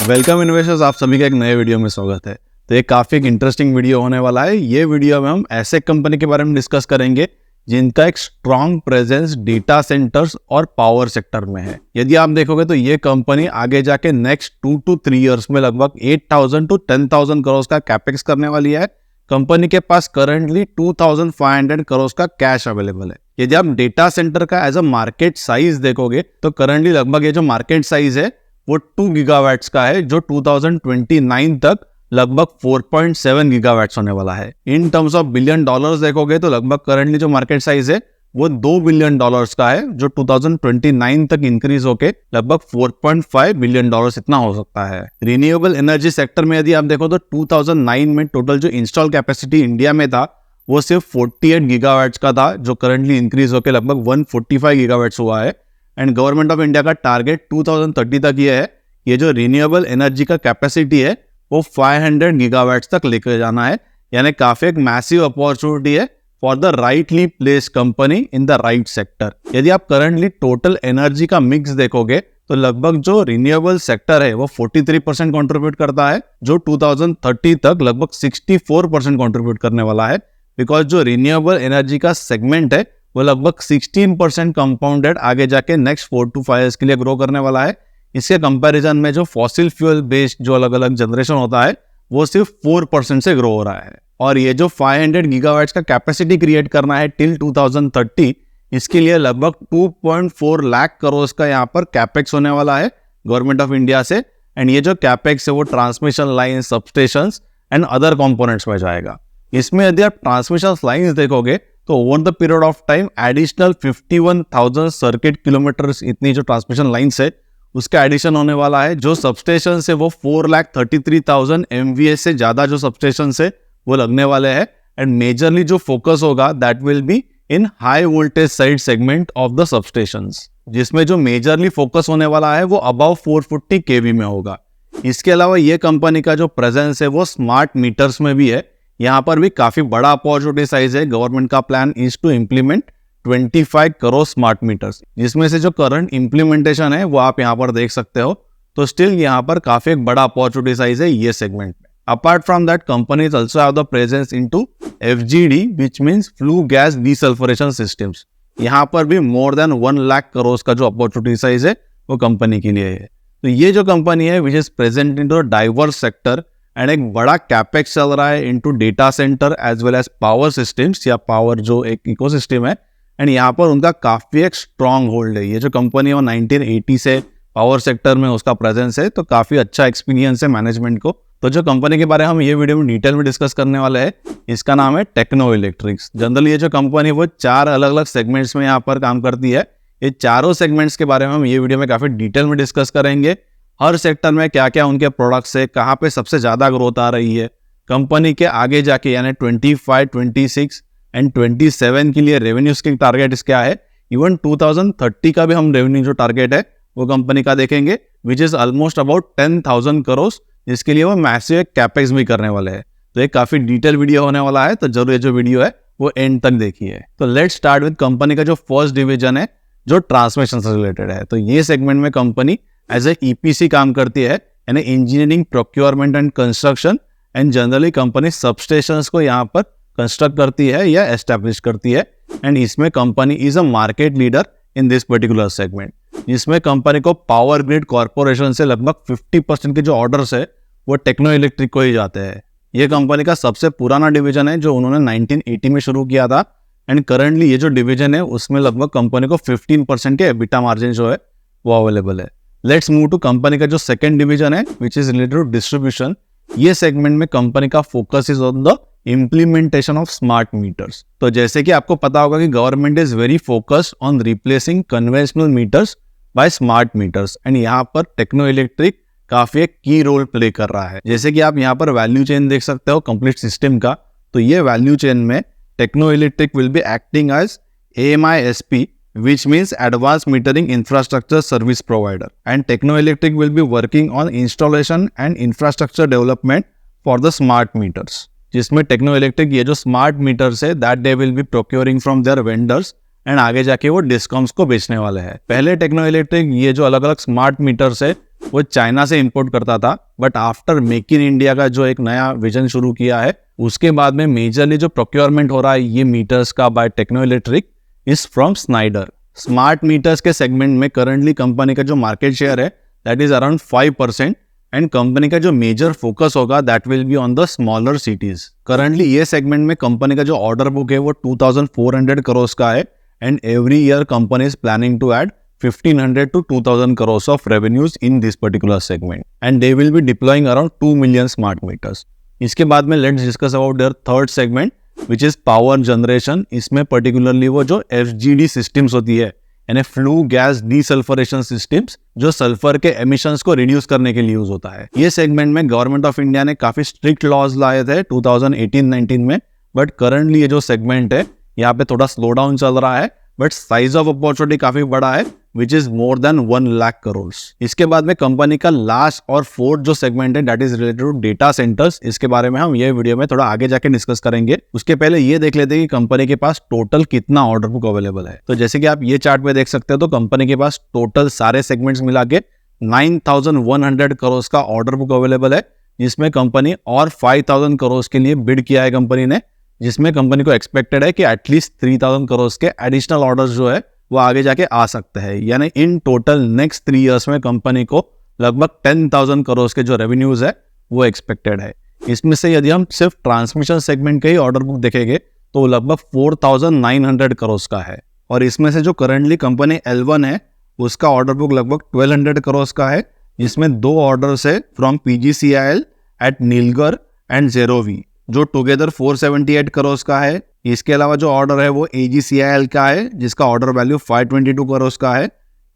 Welcome investors, आप सभी का एक नए वीडियो में स्वागत है। तो ये काफ़ी एक इंटरेस्टिंग वीडियो होने वाला है। ये वीडियो में हम ऐसे कंपनी के बारे में डिस्कस करेंगे जिनका एक स्ट्रॉन्ग प्रेजेंस डेटा सेंटर्स और पावर सेक्टर में है। यदि आप देखोगे तो ये कंपनी आगे जाके नेक्स्ट 2 to 3 ईयर्स में लगभग 8,000 to 10,000 करोड़ का कैपेक्स करने वाली है। कंपनी के पास करंटली 2,500 करोड़ का कैश अवेलेबल है। यदि आप डेटा सेंटर का एज अ मार्केट साइज देखोगे तो करंटली लगभग ये जो मार्केट साइज है वो 2 गीगावाट्स का है, जो 2029 तक लगभग 4.7 गीगावाट्स होने वाला है। In terms of billion dollars देखोगे तो लगभग करंटली जो मार्केट साइज है वो 2 बिलियन डॉलर्स का है, जो 2029 तक इंक्रीज होके लगभग 4.5 बिलियन डॉलर्स इतना हो सकता है। रिन्यूएबल एनर्जी सेक्टर में यदि आप देखो तो 2009 में टोटल जो इंस्टॉल कैपेसिटी इंडिया में था वो सिर्फ 48 गीगावाट्स का था, जो करंटली इंक्रीज होकर लगभग 145 गीगावाट्स हुआ है। एंड गवर्नमेंट ऑफ इंडिया का टारगेट 2030 तक ये है, ये जो रिन्यूएबल एनर्जी का कैपेसिटी है वो 500 गीगावाट्स तक लेकर जाना है। यानी काफी एक मैसिव अपॉर्चुनिटी है for the rightly placed company in the right sector. यदि आप करंटली टोटल एनर्जी का मिक्स देखोगे तो लगभग जो रिन्यूएबल सेक्टर है वो 43% कंट्रीब्यूट करता है, जो 2030 तक लगभग 64% कंट्रीब्यूट करने वाला है। बिकॉज जो रिन्यूएबल एनर्जी का सेगमेंट है वो लगभग 16% कंपाउंडेड आगे जाके नेक्स्ट 4 to 5 ईयर्स के लिए ग्रो करने वाला है। इसके कंपैरिजन में जो फॉसिल फ्यूल बेस्ड जो अलग अलग जनरेशन होता है वो सिर्फ 4% से ग्रो हो रहा है। और ये जो 500 गीगावाट्स का कैपेसिटी क्रिएट करना है टिल 2030, इसके लिए लगभग 2.4 लाख करोड़ का यहाँ पर कैपेक्स होने वाला है गवर्नमेंट ऑफ इंडिया से। एंड ये जो कैपेक्स है वो transmission line, substations and other components में जाएगा। इसमें यदि आप ट्रांसमिशन लाइन्स देखोगे तो over the period of time additional 51,000 circuit kilometres इतनी जो ट्रांसमिशन लाइन्स है उसका एडिशन होने वाला है। जो सबस्टेशन है वो 4,33,000 MVA से ज्यादा जो सबस्टेशन है वो लगने वाले हैं। एंड मेजरली जो फोकस होगा that will be in high voltage side segment of the substations, जिसमें जो मेजरली फोकस होने वाला है वो अबाव 440 kV में होगा। इसके अलावा ये कंपनी का जो प्रेजेंस है वो स्मार्ट मीटर्स में भी है। यहाँ पर भी काफी बड़ा अपॉर्चुनिटी साइज है। गवर्नमेंट का plan is to implement 25 crore smart meters, जिसमें से जो करंट इम्प्लीमेंटेशन है वो आप यहाँ पर देख सकते हो। तो स्टिल यहाँ पर काफी एक बड़ा अपॉर्चुनिटी साइज है ये सेगमेंट में। Apart from that company also have the presence into FGD which means flue gas desulphurisation systems. यहाँ पर भी मोर देन 1 लाख करोड़ का जो अपॉर्चुनिटी साइज है वो कंपनी के लिए है। तो ये जो कंपनी है which is present in two diverse sector and एक बड़ा कैपेक्स चल रहा है into data centre as well as power systems या पावर जो एक इकोसिस्टम है। एंड यहाँ पर उनका काफी एक स्ट्रॉन्ग होल्ड है। ये जो कंपनी है वो 1980 से पावर सेक्टर में उसका प्रेजेंस है, तो काफी अच्छा एक्सपीरियंस है मैनेजमेंट को। तो जो कंपनी के बारे में हम ये वीडियो में डिटेल में डिस्कस करने वाले हैं, इसका नाम है टेक्नो इलेक्ट्रिक्स। जनरली ये जो कंपनी है वो 4 अलग अलग सेगमेंट्स में यहाँ पर काम करती है। ये चारों सेगमेंट्स के बारे में हम ये वीडियो में काफी डिटेल में डिस्कस करेंगे। हर सेक्टर में क्या क्या उनके प्रोडक्ट्स है, कहाँ पे सबसे ज्यादा ग्रोथ आ रही है, कंपनी के आगे जाके यानी 25, 26 एंड 27 के लिए रेवेन्यूज की टारगेट क्या है। इवन 2030 का भी हम रेवेन्यू जो टारगेट है वो कंपनी का देखेंगे, which is almost about 10,000 crore, जिसके लिए वो मैसिव कैपेक्स भी करने वाले हैं। तो एक काफी डिटेल वीडियो होने वाला है, तो जरूर ये जो वीडियो है वो एंड तक देखिए। तो लेट्स स्टार्ट विद कंपनी का जो फर्स्ट डिवीजन है जो ट्रांसमिशन से रिलेटेड है। तो ये सेगमेंट में कंपनी एज ए EPC काम करती है, यानी engineering, procurement and construction. And generally company substations को यहाँ पर कंस्ट्रक्ट करती है या एस्टैब्लिश करती है। एंड इसमें company is a market leader in this particular segment, जिसमें कंपनी को पावर ग्रिड कॉर्पोरेशन से लगभग 50% के जो ऑर्डर्स है वो टेक्नो इलेक्ट्रिक को ही जाते हैं। ये कंपनी का सबसे पुराना डिवीजन है जो उन्होंने 1980 में शुरू किया था। एंड करंटली ये जो डिवीजन है उसमें लगभग कंपनी को 15% के EBITDA मार्जिन जो है वो अवेलेबल है। लेट्स मूव टू कंपनी का जो सेकंड डिवीजन है which is related to distribution. ये सेगमेंट में कंपनी का focus is on the implementation of smart meters. तो जैसे कि आपको पता होगा कि government is very focused on replacing conventional meters by smart meters. And यहाँ पर टेक्नो इलेक्ट्रिक काफी एक की रोल प्ले कर रहा है। जैसे कि आप यहाँ पर वैल्यू चेन देख सकते हो कंप्लीट सिस्टम का। तो ये वैल्यू चेन में techno electric will be acting as AMISP, which means Advanced Metering Infrastructure Service Provider, and Techno Electric will be working on installation and infrastructure development for the smart meters, जिसमें Techno Electric ये जो smart meters है that they will be procuring from their vendors and आगे जाके वो discoms को बेचने वाले हैं। पहले टेक्नो इलेक्ट्रिक ये जो अलग अलग स्मार्ट मीटर्स है वो चाइना से इंपोर्ट करता था, but after make in India का जो एक नया विजन शुरू किया है, उसके बाद में मेजरली जो प्रोक्योरमेंट हो रहा है ये मीटर्स का buy techno electric is from Schneider. Smart meters के सेगमेंट में करंटली कंपनी का जो मार्केट शेयर है that is around 5%, and company का जो मेजर फोकस होगा that will be on the smaller cities. Currently ये सेगमेंट में कंपनी का जो ऑर्डर बुक है वो 2400 करोड़ का है, and every year company is planning to add 1500 to 2000 crores of revenues in this particular segment, and they will be deploying around 2 million smart meters. इसके बाद में let's discuss about their third segment which is power generation। इसमें particularly वो जो FGD systems होती है, यानी flu gas desulphurisation systems, जो सल्फर के एमिशंस को रिड्यूस करने के लिए यूज होता है। ये सेगमेंट में गवर्नमेंट ऑफ इंडिया ने काफी स्ट्रिक्ट लॉज लाए थे 2018-19 में, बट करंटली ये जो सेगमेंट है यहाँ पे थोड़ा स्लो डाउन चल रहा है, बट साइज ऑफ अपॉर्चुनिटी काफी बड़ा है which is more than 1 lakh crore. इसके बाद में कंपनी का लास्ट और फोर्थ जो सेगमेंट है that is related to data centers. इसके बारे में हम ये वीडियो में थोड़ा आगे जाके डिस्कस करेंगे। उसके पहले ये देख लेते हैं कि कंपनी के पास टोटल कितना ऑर्डर बुक अवेलेबल है। तो जैसे कि आप ये चार्ट में देख सकते हो तो कंपनी के पास टोटल सारे सेगमेंट्स मिला के 9100 करोड़ का ऑर्डर बुक अवेलेबल है, जिसमें कंपनी और 5000 करोड़ के लिए बिड किया है कंपनी ने, जिसमें कंपनी को एक्सपेक्टेड है कि एटलीस्ट 3000 करोड़ के एडिशनल ऑर्डर्स जो है वो आगे जाके आ सकते हैं। यानी इन टोटल नेक्स्ट 3 इयर्स में कंपनी को लगभग 10,000 करोड़ के जो रेवेन्यूज है वो एक्सपेक्टेड है। इसमें से यदि हम सिर्फ ट्रांसमिशन सेगमेंट के ही ऑर्डर बुक देखेंगे तो लगभग 4900 करोड़ का है, और इसमें से जो करंटली कंपनी L1 है उसका ऑर्डर बुक लगभग 1200 करोड़ का है, जिसमें 2 ऑर्डर्स है फ्रॉम PGCIL एट नीलगर एंड जेरोवी जो टुगेदर 478 करोड़ का है। इसके अलावा जो ऑर्डर है वो AGCIL का है जिसका ऑर्डर वैल्यू 522 करोड़ का है,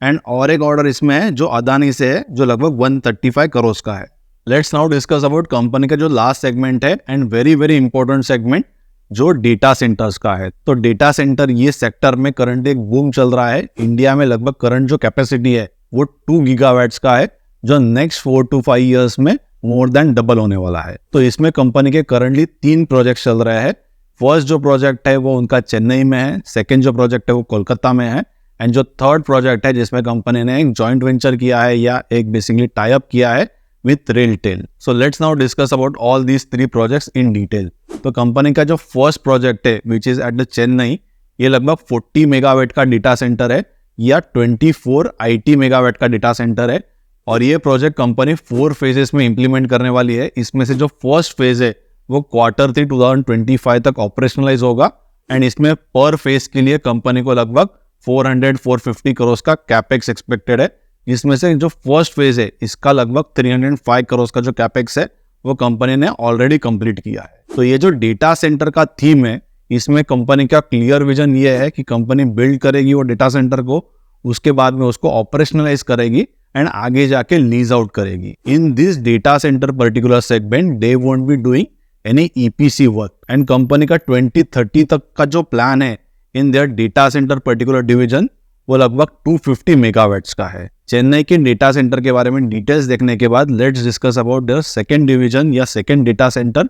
एंड और एक ऑर्डर इसमें है जो अदानी से है जो लगभग 135 करोड़ का है। Let's now discuss about company का जो लास्ट सेगमेंट है and very very important segment जो डेटा सेंटर्स का है। तो डेटा सेंटर ये सेक्टर में करंट एक बूम चल रहा है। इंडिया में लगभग करंट जो कैपेसिटी है वो 2 गीगावाट्स का है, जो नेक्स्ट 4 to 5 ईयर्स में मोर देन डबल होने वाला है। तो इसमें कंपनी के करंटली 3 प्रोजेक्ट चल रहे हैं। फर्स्ट जो प्रोजेक्ट है वो उनका चेन्नई में है, सेकंड जो प्रोजेक्ट है वो कोलकाता में है, एंड जो थर्ड प्रोजेक्ट है जिसमें कंपनी ने एक जॉइंट वेंचर किया है या एक बेसिकली टाई अप किया है with RailTel. So let's now discuss about all these 3 projects in detail. तो कंपनी का जो फर्स्ट प्रोजेक्ट है which is at the Chennai, ये लगभग 40 मेगावाट का डेटा सेंटर है या 24 IT मेगावाट का डेटा सेंटर है, और ये प्रोजेक्ट कंपनी 4 फेजेस में इंप्लीमेंट करने वाली है। इसमें से जो फर्स्ट फेज है वो Q3 2025 तक ऑपरेशनलाइज होगा, एंड इसमें पर फेज के लिए कंपनी को लगभग 400-450 करोड़ का कैपेक्स एक्सपेक्टेड है। इसमें से जो फर्स्ट फेज है इसका लगभग 305 करोड़ का जो कैपेक्स है वो कंपनी ने ऑलरेडी कंप्लीट किया है। तो ये जो डेटा सेंटर का थीम है इसमें कंपनी का क्लियर विजन ये है कि कंपनी बिल्ड करेगी वो डेटा सेंटर को, उसके बाद में उसको ऑपरेशनलाइज करेगी एंड आगे जाके लीज आउट करेगी। In this data centre particular segment they won't be doing any EPC work, and company का 2030 तक का जो प्लान है in their data centre particular division वो लगभग 250 मेगावाट्स का है। चेन्नई के डेटा सेंटर के बारे में डिटेल्स देखने के बाद let's discuss about their second division या सेकंड डेटा सेंटर,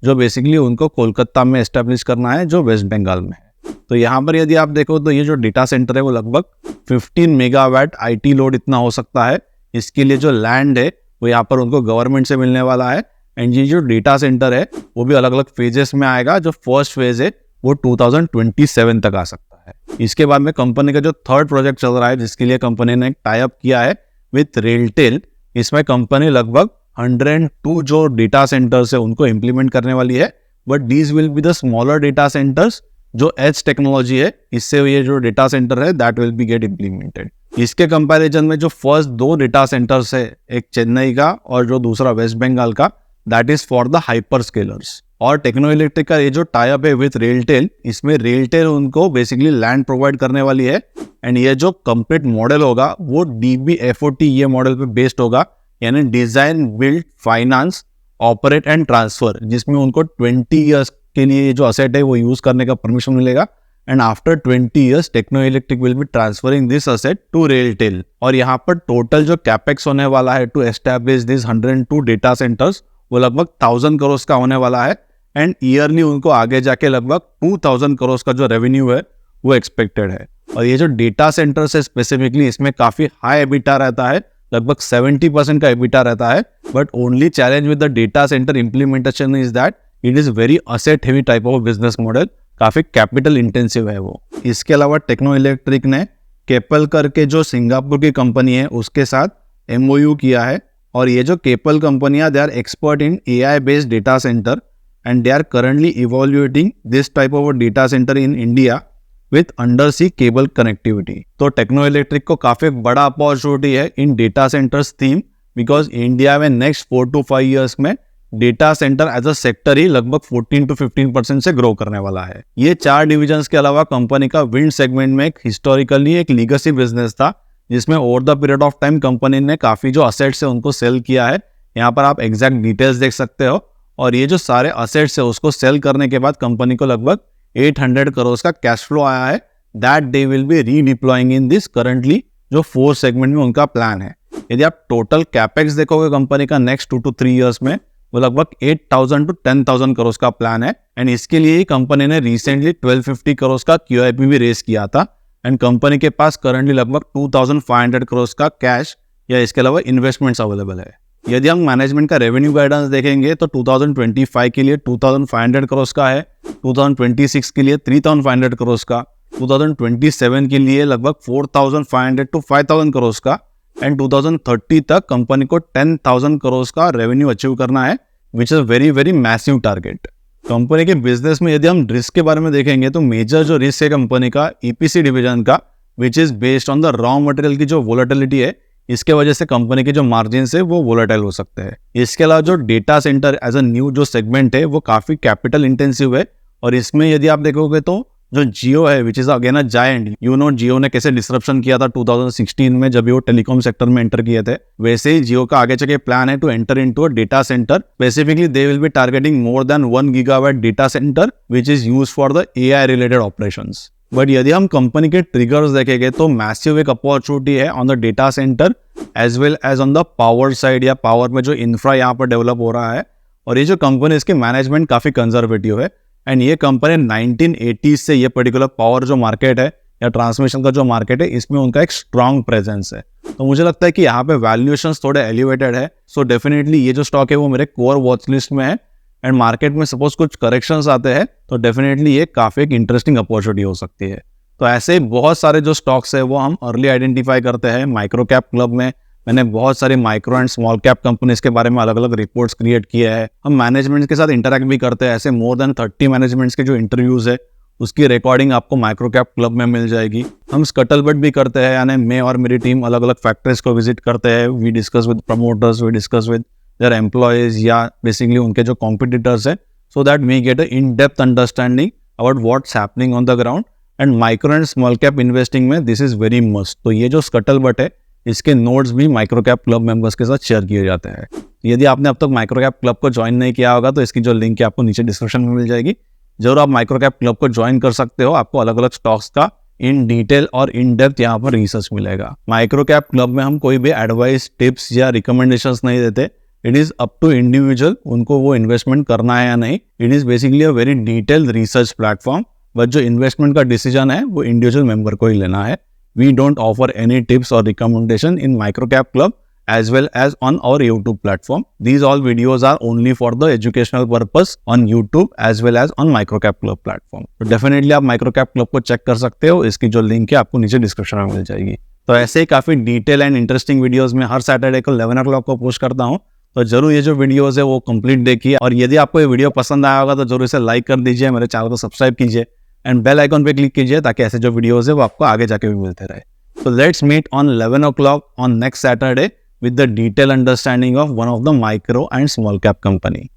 जो बेसिकली उनको कोलकाता में एस्टेब्लिश करना है जो वेस्ट बंगाल में है। तो यहाँ पर यदि आप देखो तो ये जो डेटा सेंटर है वो लगभग 15 मेगावाट IT लोड इतना हो सकता है। इसके लिए जो लैंड है वो यहाँ पर उनको गवर्नमेंट से मिलने वाला है, एंड ये जो डेटा सेंटर है वो भी अलग अलग फेजेस में आएगा। जो फर्स्ट फेज है वो 2027 तक आ सकता है। इसके बाद में कंपनी का जो थर्ड प्रोजेक्ट चल रहा है जिसके लिए कंपनी ने एक टाई अप किया है विथ रेलटेल, इसमें कंपनी लगभग 102 जो डेटा सेंटर्स है उनको इंप्लीमेंट करने वाली है, but these will be the smaller data centers जो एज टेक्नोलॉजी है इससे ये जो डेटा सेंटर है that will be get implemented. इसके कंपैरिजन में जो फर्स्ट 2 डेटा सेंटर्स है, एक चेन्नई का और जो दूसरा वेस्ट बंगाल का, that is for the hyper scalars. और टेक्नो इलेक्ट्रिक का ये जो टाई अप है विथ रेलटेल, इसमें रेलटेल उनको बेसिकली लैंड प्रोवाइड करने वाली है, एंड ये जो कंप्लीट मॉडल होगा वो DBFOT ये मॉडल पे बेस्ड होगा, यानी design build finance operate and transfer, जिसमें उनको 20 ईयर्स के लिए जो असेट है वो यूज करने का परमिशन मिलेगा, and after 20 years techno electric will be transferring this asset to RailTel. और यहाँ पर टोटल जो कैपेक्स होने वाला है to establish this 102 data centers वो लगभग 1000 करोड़ का होने वाला है, एंड ईयरली उनको आगे जाके लगभग 2000 करोड़ का जो रेवेन्यू है वो एक्सपेक्टेड है। और ये जो डेटा सेंटर है स्पेसिफिकली इसमें काफी हाई एबिटा रहता है, लगभग 70% का एबिटा रहता है। But only challenge with the data centre implementation is that it is very asset heavy type of business model, काफ़ी कैपिटल इंटेंसिव है वो। इसके अलावा टेक्नो इलेक्ट्रिक ने केपल करके जो सिंगापुर की कंपनी है उसके साथ MOU किया है, और ये जो केपल कंपनियां they are expert in AI based data centre and they are currently evoluting this type of data centre in India with under sea cable connectivity. तो टेक्नो इलेक्ट्रिक को काफ़ी बड़ा अपॉर्चुनिटी है in data centres theme, because India में next 4 to 5 years में data centre as a sector ही लगभग 14 to 15% से ग्रो करने वाला है। ये 4 डिविजन्स के अलावा कंपनी का विंड सेगमेंट में हिस्टोरिकली एक लीगेसी बिजनेस था, जिसमें over the period of time company ने काफ़ी जो असेट्स है उनको सेल किया है। यहाँ पर आप एग्जैक्ट डिटेल्स देख सकते हो, और ये जो सारे असेट्स है उसको सेल करने के बाद कंपनी को लगभग 800 करोड़ का कैश फ्लो आया है, that they will B redeploying in this currently जो 4 सेगमेंट में उनका प्लान है। यदि आप टोटल कैपेक्स देखोगे कंपनी का नेक्स्ट 2 to 3 ईयर्स में, वो लगभग 8,000 to 10,000 करोड़ का प्लान है। एंड इसके लिए ही कंपनी ने रिसेंटली 1250 करोड़ का QIP भी रेस किया था, एंड कंपनी के पास करंटली लगभग 2,500 करोड़ का कैश या इसके अलावा इन्वेस्टमेंट्स अवेलेबल है। यदि हम मैनेजमेंट का रेवेन्यू गाइडेंस देखेंगे तो 2025 के लिए 2,500 करोड़ का है, 2026 के लिए 3,500 करोड़ का, 2027 के लिए लगभग 4,500 to 5,000 करोड़ का, एंड 2030 तक कंपनी को 10,000 करोड़ का रेवेन्यू अचीव करना है, which is very very massive target. Company के बिजनेस में यदि हम रिस्क के बारे में देखेंगे तो मेजर जो रिस्क है कंपनी का EPC डिवीजन का, which is based on the raw material की जो वोलेटिलिटी है, इसके वजह से कंपनी के जो मार्जिन है वो वोलेटाइल हो सकते हैं। इसके अलावा जो data centre as a new जो सेगमेंट है वो काफ़ी कैपिटल इंटेंसिव है, और इसमें यदि आप देखोगे तो जो जियो है which is again a giant, you know Jio ने कैसे डिसरप्शन किया था 2016 में जब वो टेलीकॉम सेक्टर में एंटर किए थे, वैसे ही जियो का आगे चल के प्लान है to enter into a data center. Specifically they will be targeting more than 1 gigawatt data center which is use for the AI related operations. But यदि हम कंपनी के ट्रिगर्स देखेंगे तो मैसिव एक अपॉर्चुनिटी है on the data centre as well as on the power side, या power में जो इंफ्रा यहाँ पर डेवलप हो रहा है। और ये जो कंपनी इसकी मैनेजमेंट काफ़ी कंजर्वेटिव है, एंड ये कंपनी 1980s से ये पर्टिकुलर पावर जो मार्केट है या ट्रांसमिशन का जो मार्केट है इसमें उनका एक स्ट्रांग प्रेजेंस है। तो मुझे लगता है कि यहाँ पे वैल्यूएशंस थोड़े एलिवेटेड है, सो डेफिनेटली ये जो स्टॉक है वो मेरे कोर वॉच लिस्ट में है, एंड मार्केट में सपोज कुछ करेक्शंस आते हैं तो डेफिनेटली ये काफ़ी एक इंटरेस्टिंग अपॉर्चुनिटी हो सकती है। तो ऐसे ही बहुत सारे जो स्टॉक्स है वो हम अर्ली आइडेंटिफाई करते हैं। माइक्रो कैप क्लब में मैंने बहुत सारे micro and small cap companies के बारे में अलग अलग रिपोर्ट्स क्रिएट किए हैं। हम मैनेजमेंट के साथ इंटरैक्ट भी करते हैं, ऐसे मोर देन 30 मैनेजमेंट्स के जो इंटरव्यूज है उसकी रिकॉर्डिंग आपको माइक्रो कैप क्लब में मिल जाएगी। हम स्कटलबट भी करते हैं, यानी मैं और मेरी टीम अलग अलग फैक्ट्रीज को विजिट करते हैं। We discuss with promoters, we discuss with their employees या बेसिकली उनके जो कॉम्पिटिटर्स है, so that we get a in depth understanding about what's happening on the ground. And micro and small cap investing में this is very must. तो ये जो scuttlebutt है इसके नोट्स भी माइक्रो कैप क्लब मेंबर्स के साथ शेयर किए जाते हैं। यदि आपने अब तक माइक्रो कैप क्लब को ज्वाइन नहीं किया होगा तो इसकी जो लिंक है आपको नीचे डिस्क्रिप्शन में मिल जाएगी। जरूर आप माइक्रो कैप क्लब को ज्वाइन कर सकते हो, आपको अलग अलग स्टॉक्स का इन डिटेल और इन डेप्थ यहाँ पर रिसर्च मिलेगा। माइक्रो कैप क्लब में हम कोई भी एडवाइस, टिप्स या रिकमेंडेशंस नहीं देते। It is up to individual, उनको वो इन्वेस्टमेंट करना है या नहीं। It is basically a very detailed research platform, but जो इन्वेस्टमेंट का डिसीजन है वो इंडिविजुअल मेंबर को ही लेना है। We don't offer any tips or recommendation in Microcap Club as well as on our YouTube platform. These all videos are only for the educational purpose on YouTube as well as on Microcap Club platform. तो definitely आप Microcap Club को check कर सकते हो, इसकी जो link है आपको नीचे डिस्क्रिप्शन में मिल जाएगी। तो ऐसे ही काफ़ी डिटेल एंड इंटरेस्टिंग वीडियोज़ में हर सैटरडे को 11 o'clock को पोस्ट करता हूँ, तो जरूर ये जो वीडियोज़ है वो कंप्लीट देखिए। और यदि आपको ये वीडियो पसंद आया होगा तो जरूर इसे लाइक कर दीजिए, मेरे चैनल को सब्सक्राइब कीजिए एंड बेल आइकॉन पे क्लिक कीजिए ताकि ऐसे जो वीडियोस है वो आपको आगे जाके भी मिलते रहे। So let's meet on 11 o'clock on next Saturday with the detailed understanding of one of the micro and small cap company.